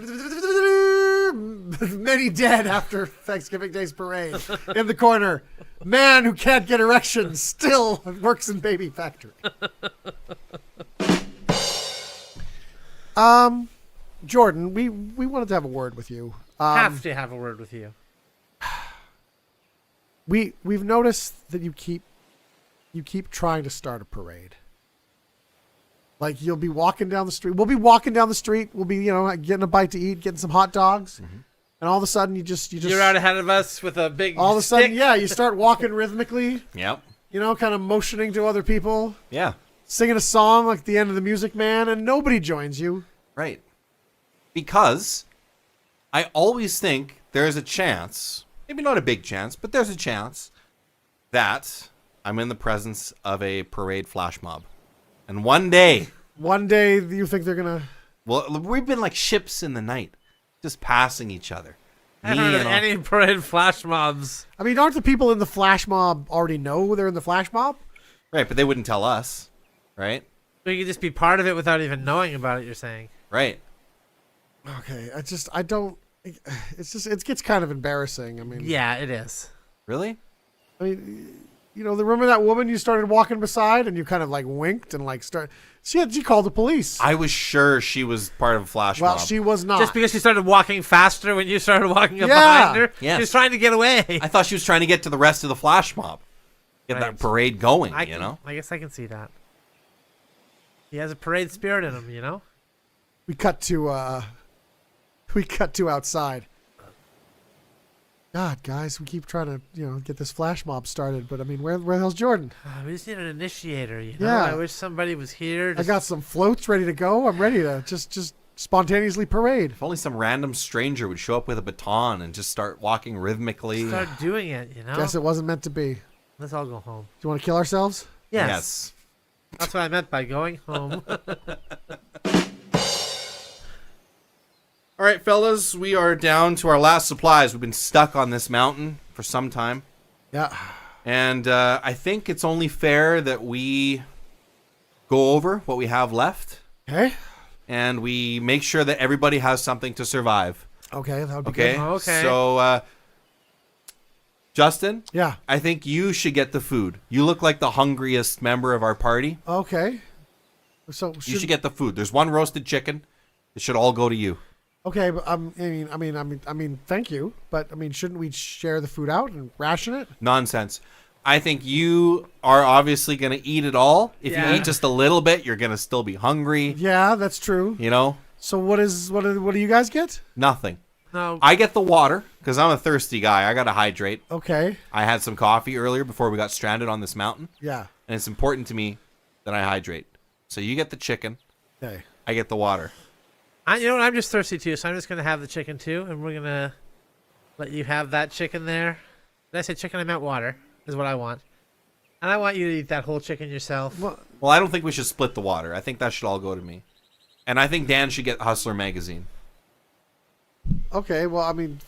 Many dead after Thanksgiving Day's parade. In the corner, man who can't get erections still works in baby factory. Jordan, we wanted to have a word with you. Have to have a word with you. We've noticed that you keep trying to start a parade. Like you'll be walking down the street. We'll be walking down the street. We'll be getting a bite to eat, getting some hot dogs, and all of a sudden you just You're out ahead of us with a big all of a sudden stick. you start walking rhythmically. Yep. Kind of motioning to other people, Yeah. singing a song like the end of the Music Man, and nobody joins you. Right. Because I always think there's a chance, maybe not a big chance, but there's a chance that I'm in the presence of a parade flash mob. And one day, you think they're gonna? well, we've been like ships in the night, just passing each other. I haven't heard of any parade flash mobs. I mean, aren't the people in the flash mob already know they're in the flash mob? Right, but they wouldn't tell us, right? We could just be part of it without even knowing about it, you're saying. Right. Okay, I don't. It's just it gets kind of embarrassing. I mean, Yeah, it is. Really? I mean, remember that woman you started walking beside and you kind of like winked and like she called the police. I was sure she was part of a flash Well, mob. she was not. Just because she started walking faster when you started walking up Yeah. behind her. Yes. She was trying to get away. I thought she was trying to get to the rest of the flash mob. Get Right. that parade going, I guess I can see that. He has a parade spirit in him, We cut to outside. God, guys, we keep trying to get this flash mob started, but I mean, where the hell's Jordan? We just need an initiator, Yeah. I wish somebody was here. I got some floats ready to go. I'm ready to just spontaneously parade. If only some random stranger would show up with a baton and just start walking rhythmically. start doing it, Guess it wasn't meant to be. Do Let's all go home. you want to kill ourselves? Yes. That's what I meant by going home. All right, fellas, we are down to our last supplies. We've been stuck on this mountain for some time. Yeah. And I think it's only fair that we go over what we have left Okay. and we make sure that everybody has something to survive. Okay, that would be Okay? good. Okay. So, Justin, Yeah. I think you should get the food. You look like the hungriest member of our party. Okay. So You should get the food. There's one roasted chicken. It should all go to you. Okay, but I mean, thank you, but I mean, shouldn't we share the food out and ration it? Nonsense. I think you are obviously going to eat it all. If Yeah. you eat just a little bit, you're going to still be hungry. Yeah, that's true. You know? So what do you guys get? Nothing. No. I get the water because I'm a thirsty guy. I got to hydrate. Okay. I had some coffee earlier before we got stranded on this mountain. Yeah. And it's important to me that I hydrate. So you get the chicken. Okay. I get the water. You know what? I'm just thirsty too, so I'm just gonna have the chicken too, and we're gonna let you have that chicken there. Did I say chicken? I meant water. Is what I want, and I want you to eat that whole chicken yourself. Well, Well, I don't think we should split the water. I think that should all go to me. And I think Dan should get Hustler magazine. okay. Well, I mean,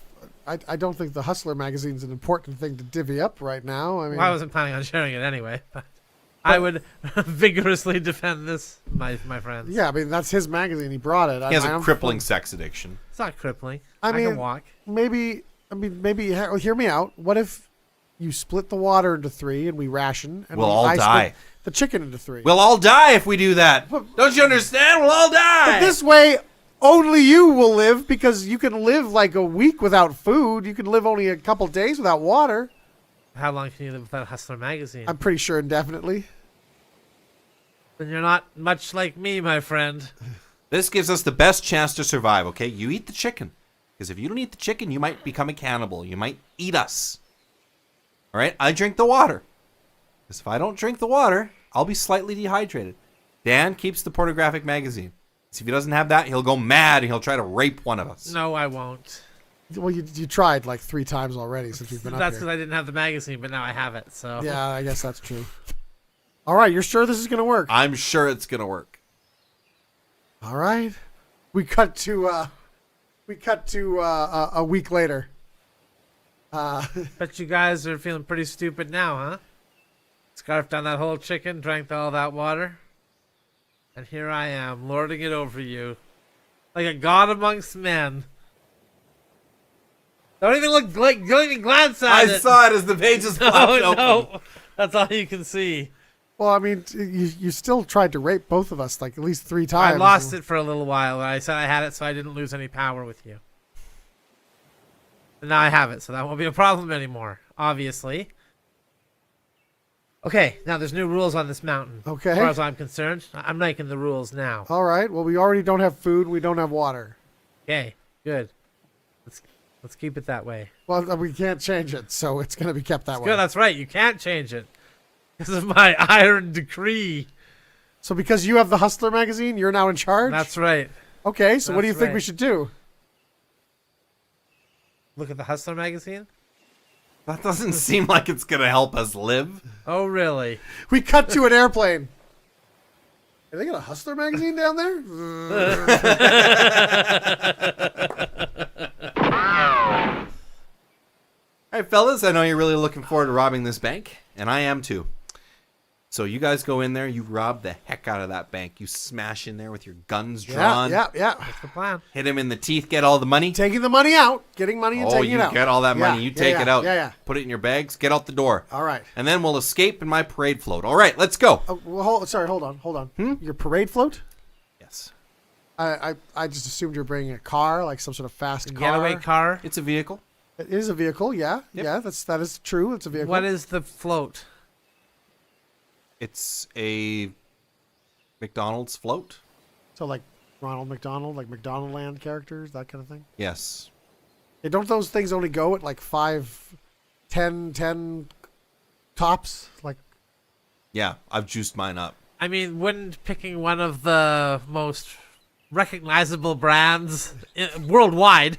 I don't think the Hustler magazine's an important thing to divvy up right now. I mean, Well, I wasn't planning on sharing it anyway, but I would vigorously defend this, my friends. yeah, I mean that's his magazine. He brought it. He has I a don't crippling think- sex addiction. It's not crippling. I I mean, can walk. maybe hear me out. What if you split the water into 3 and we ration? And We'll all I split die. The chicken into 3. We'll all die if we do that. Don't you understand? We'll all die. But this way, only you will live because you can live like a week without food. You can live only a couple days without water. How long can you live without Hustler magazine? I'm pretty sure indefinitely. Then you're not much like me, my friend. This gives us the best chance to survive, okay? You eat the chicken. Because if you don't eat the chicken, you might become a cannibal. You might eat us. All right? I drink the water. Because if I don't drink the water, I'll be slightly dehydrated. Dan keeps the pornographic magazine. So if he doesn't have that, he'll go mad and he'll try to rape one of us. No, I won't. Well, you tried like 3 times already since we've been That's up because here. I didn't have the magazine, but now I have it. So Yeah, I guess that's true. All right, you're sure this is gonna work? I'm sure it's going to work. All right. We cut to a week later. Bet you guys are feeling pretty stupid now, huh? Scarfed down that whole chicken, drank all that water, and here I am, lording it over you, like a god amongst men. Don't even look like, don't even glance at it. I saw it as the pages No, flapped open. no, that's all you can see. Well, I mean, you still tried to rape both of us like at least 3 times. I lost it for a little while. I said I had it, so I didn't lose any power with you. And now I have it, so that won't be a problem anymore, obviously. Okay, now there's new rules on this mountain. Okay. As far as I'm concerned, I'm making the rules now. All right. Well, we already don't have food. We don't have water. Okay, good. Let's keep it that way. Well, we can't change it, so it's going to be kept that way. Good, that's right. You can't change it because of my iron decree. So because you have the Hustler magazine, you're now in charge? That's right. Okay, so what do you That's think we right. should do? Look at the Hustler magazine. That doesn't seem like it's going to help us live. Oh, really? We cut to an airplane. Hey, they got a Hustler magazine down there? All right, fellas, I know you're really looking forward to robbing this bank, and I am too. So you guys go in there, you rob the heck out of that bank. You smash in there with your guns drawn. Yeah. That's the plan. Hit him in the teeth, get all the money. Taking the money out. Getting money and Oh, taking you it out. get all that money. Yeah, You yeah, take yeah, it out. Yeah. Put it in your bags, get out the door. All right. And then we'll escape in my parade float. All right, let's go. Oh, well, hold on. Your parade float? Yes. I just assumed you were bringing a car, like some sort of fast car. Getaway car. It's a vehicle. It is a vehicle, yeah. Yep. Yeah, that is true. It's a vehicle. What is the float? It's a McDonald's float. So like Ronald McDonald, like McDonald Land characters, that kind of thing? Yes. Yeah, don't those things only go at like 5, 10 tops? Like, Yeah, I've juiced mine up. I mean, wouldn't picking one of the most recognizable brands worldwide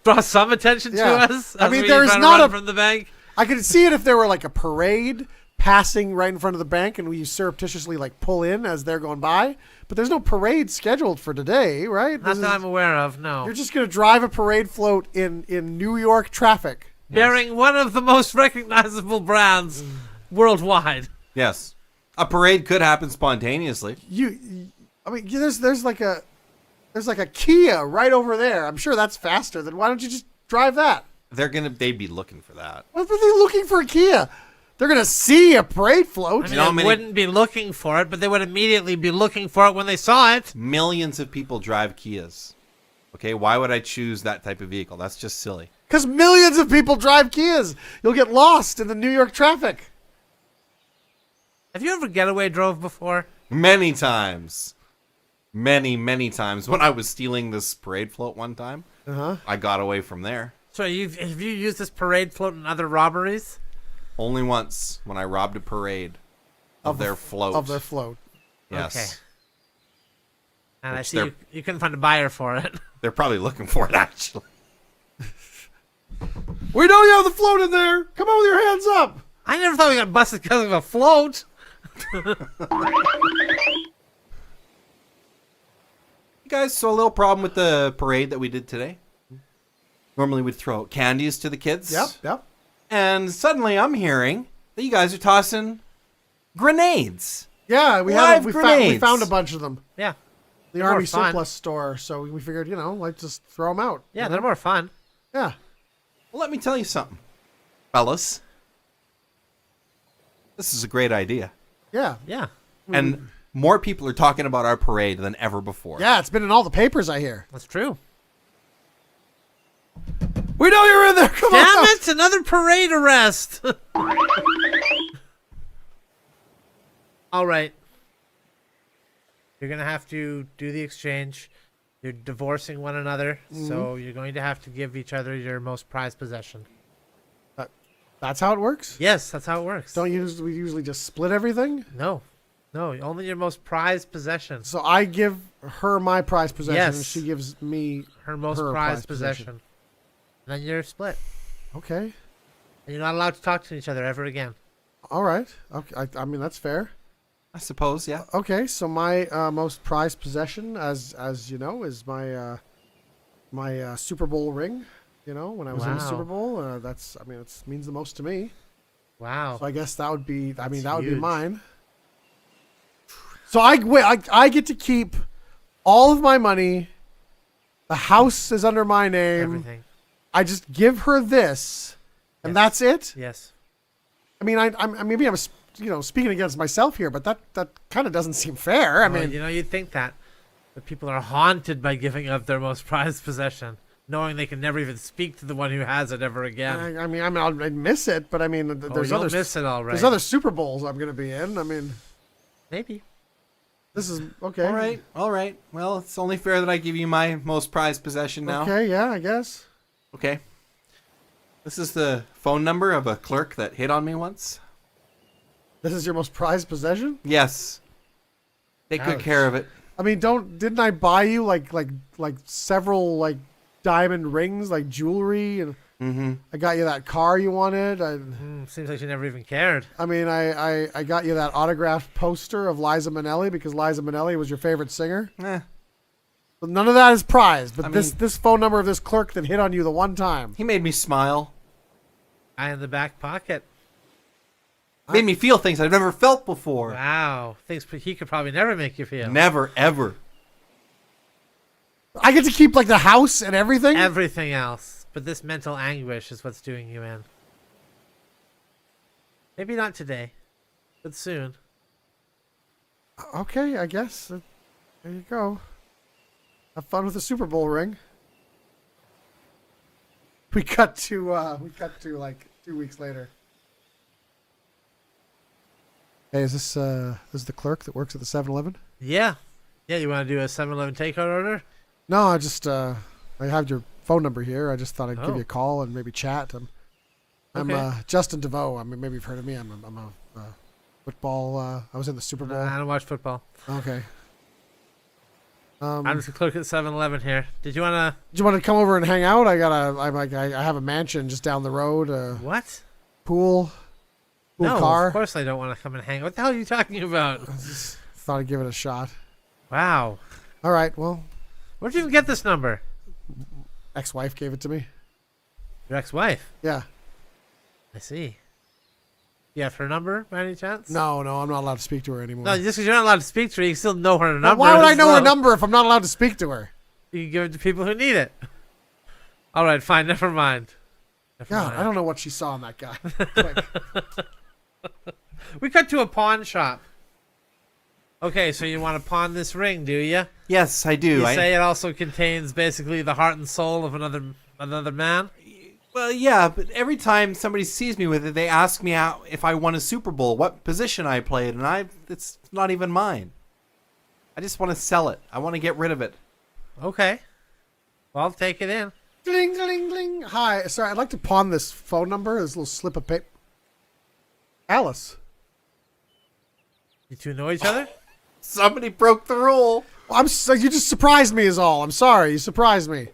draw some attention Yeah. to us? I as mean, we there is try to not run a- from the bank. I could see it if there were like a parade passing right in front of the bank and we surreptitiously like pull in as they're going by. But there's no parade scheduled for today, right? Not that I'm aware of. No. You're just going to drive a parade float in New York traffic. Bearing one of the most recognizable brands worldwide. Yes. A parade could happen spontaneously. I mean, there's like a Kia right over there. I'm sure that's faster. Then why don't you just drive that? They'd be looking for that. What are they looking for a Kia? They're gonna see a parade float. I mean, know how they many- wouldn't be looking for it, but they would immediately be looking for it when they saw it. Millions of people drive Kias. Okay, why would I choose that type of vehicle? That's just silly. Because millions of people drive Kias. You'll get lost in the New York traffic. Have you ever getaway drove before? Many times. Many times. When I was stealing this parade float one time, I got away from there. So have you used this parade float in other robberies? Only once, when I robbed a parade of their float. Of their float. Yes. Okay. And I Which see they're- you couldn't find a buyer for it. They're probably looking for it, actually. We know you have the float in there. Come on with your hands up. I never thought we got busted because of a float. You guys, so a little problem with the parade that we did today. Normally we'd throw out candies to the kids. Yep. And suddenly I'm hearing that you guys are tossing grenades. Yeah, we Live we grenades. found a bunch of them. Yeah. The They're Army more fun. surplus store. So we figured, like just throw them out. Yeah, they're more fun. Yeah. Well, let me tell you something, fellas. This is a great idea. Yeah. Yeah. And more people are talking about our parade than ever before. Yeah, it's been in all the papers, I hear. That's true. We know you're in there. Come Damn on. it! Another parade arrest. All right. You're gonna have to do the exchange. You're divorcing one another, so you're going to have to give each other your most prized possession. That's how it works? Yes, that's how it works. We usually just split everything? No, only your most prized possession. So I give her my prized possession and Yes. she gives me Her most prized possession. And then you're split, Okay. and you're not allowed to talk to each other ever again. All right. Okay. I mean, that's fair. I suppose, yeah. Okay, so my most prized possession, as you know, is my my Super Bowl ring. When I was in the Wow. Super Bowl, it means the most to me. Wow. So I guess that would be. that would be huge. mine. So I get to keep all of my money. The house is under my name. Everything. I just give her this, and that's it. Yes. I mean, maybe I'm speaking against myself here, but that kind of doesn't seem fair. I Well, mean, you'd think that, but people are haunted by giving up their most prized possession, knowing they can never even speak to the one who has it ever again. I'd miss it, but I mean, there's you'll other miss it all right. there's other Super Bowls I'm gonna be in. I mean, Maybe. this is okay. All right. Well, it's only fair that I give you my most prized possession now. Okay, yeah, I guess. Okay. This is the phone number of a clerk that hit on me once. This is your most prized possession. Yes. Take good Ouch. care of it. I mean, didn't I buy you like several diamond rings, like jewelry, and I got you that car you wanted. Seems like she never even cared. I mean, I got you that autographed poster of Liza Minnelli because Liza Minnelli was your favorite singer. But none of that is prized. But this phone number of this clerk that hit on you the one time. He made me smile. Eye in the back pocket. Made me feel things I've never felt before. Wow. Things he could probably never make you feel. Never, ever. I get to keep the house and everything. Everything else. But this mental anguish is what's doing you in. Maybe not today, but soon. Okay, I guess. There you go. Have fun with the Super Bowl ring. We cut to 2 weeks later. Hey, is this the clerk that works at the 7-Eleven? Yeah. Yeah, you want to do a 7-Eleven takeout order? No, I just I have your phone number here. I just thought I'd give Oh. you a call and maybe chat. I'm Okay. Justin DeVoe. I mean, maybe you've heard of me. I'm a football. I was in the Super Bowl. I don't watch football. Okay. I'm just a clerk at 7-Eleven here. Did you want Do you want to come over and hang out? I have a mansion just down the road. to... What? Pool No, car. of course I don't want to come and hang. What the hell are you talking about? Thought I'd give it a shot. Wow. All right. Well, Where'd you even get this number? ex-wife gave it to me. Your ex-wife. Yeah. I see. You have her number by any chance? No, I'm not allowed to speak to her anymore. No, just because you're not allowed to speak to her, you can still know her Well, number. why would I know her so number if I'm not allowed to speak to her? You can give it to people who need it. All right, fine. Never mind. Never God, mind. I don't know what she saw in that guy. Quick. We cut to a pawn shop. Okay, so you want to pawn this ring, do you? Yes, I do. You say it also contains basically the heart and soul of another man? Well, yeah, but every time somebody sees me with it, they ask me if I won a Super Bowl, what position I played, and it's not even mine. I just want to sell it. I want to get rid of it. Okay. Well, take it in. Ding, ding, ding. Hi. Sorry, I'd like to pawn this phone number, this little slip of paper. Alice. You two know each other? Somebody broke the rule. You just surprised me is all. I'm sorry. You surprised me.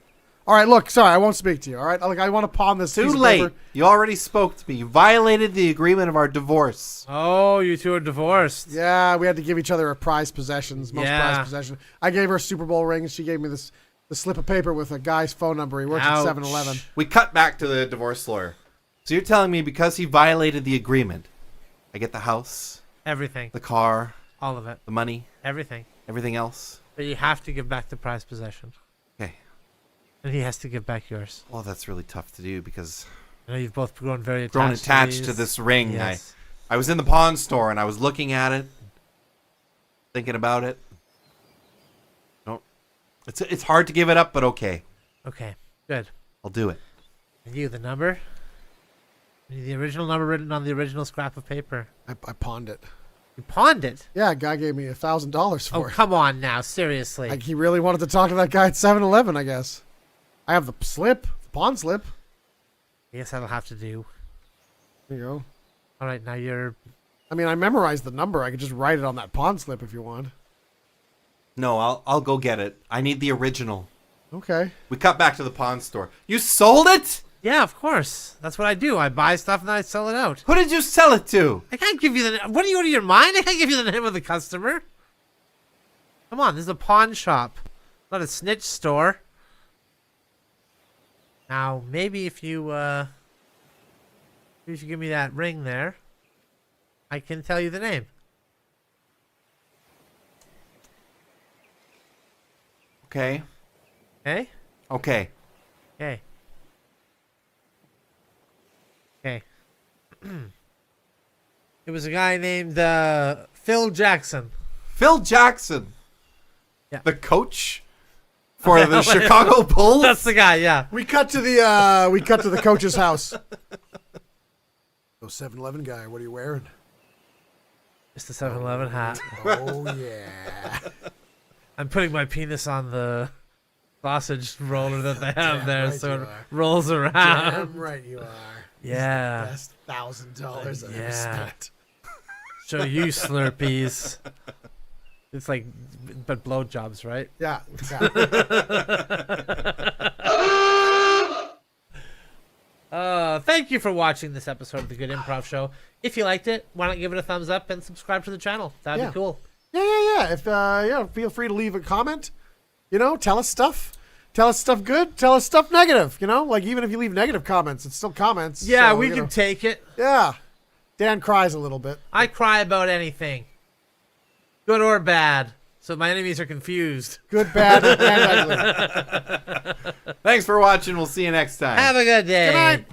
All right, look, sorry, I won't speak to you, all right? I want to pawn this Too piece of late. paper. You already spoke to me. You violated the agreement of our divorce. Oh, you two are divorced. Yeah, we had to give each other a prized possessions, most prized possession. I gave her a Super Bowl ring, and she gave me the slip of paper with a guy's phone number. He works at 7-Eleven. We cut back to the divorce lawyer. So you're telling me because he violated the agreement, I get the house, Everything. the car, All of it. the money, Everything. everything else? But you have to give back the prized possession. Okay. And he has to give back yours. Well, that's really tough to do because I know you've both grown very attached to these. this ring. Yes. I was in the pawn store and I was looking at it, thinking about it. No, it's hard to give it up, but okay, Okay, good. I'll do it. And you, the number? The original number written on the original scrap of paper. I pawned it. You pawned it? Yeah, a guy gave me $1,000 for Oh, it. come on now. Seriously. Like, he really wanted to talk to that guy at 7-Eleven, I guess. I have the slip, the pawn slip. I guess that'll have to do. There you go. All right, now you're... I mean, I memorized the number. I could just write it on that pawn slip if you want. No, I'll go get it. I need the original. Okay. We cut back to the pawn store. You sold it? Yeah, of course. That's what I do. I buy stuff and then I sell it out. Who did you sell it to? I can't give you the... What are you out of your mind? I can't give you the name of the customer. Come on, this is a pawn shop. Not a snitch store. Now, maybe if you give me that ring there, I can tell you the name. Okay. Okay? Okay. Okay. Okay. It was a guy named Phil Jackson. Phil Jackson. Yeah. The coach for the Chicago Bulls. That's the guy, yeah. We cut to the coach's house. Oh, 7-Eleven guy, what are you wearing? Just a 7-Eleven hat. Oh yeah. I'm putting my penis on the sausage roller that they have there, right so you it are. rolls around. Damn right you are. Yeah. Best $1,000 I've ever Yeah. spent. Show you Slurpees. It's like, but blowjobs, right? Yeah. Thank you for watching this episode of The Good Improv Show. If you liked it, why not give it a thumbs up and subscribe to the channel? That'd Yeah. be cool. Yeah. If feel free to leave a comment. You know, tell us stuff. Tell us stuff good. Tell us stuff negative. You know, like even if you leave negative comments, it's still comments. Yeah, so, we you can know. take it. Yeah. Dan cries a little bit. I cry about anything, good or bad, so my enemies are confused. Good, bad, and ugly. Thanks for watching. We'll see you next time. Have a good day. Good night.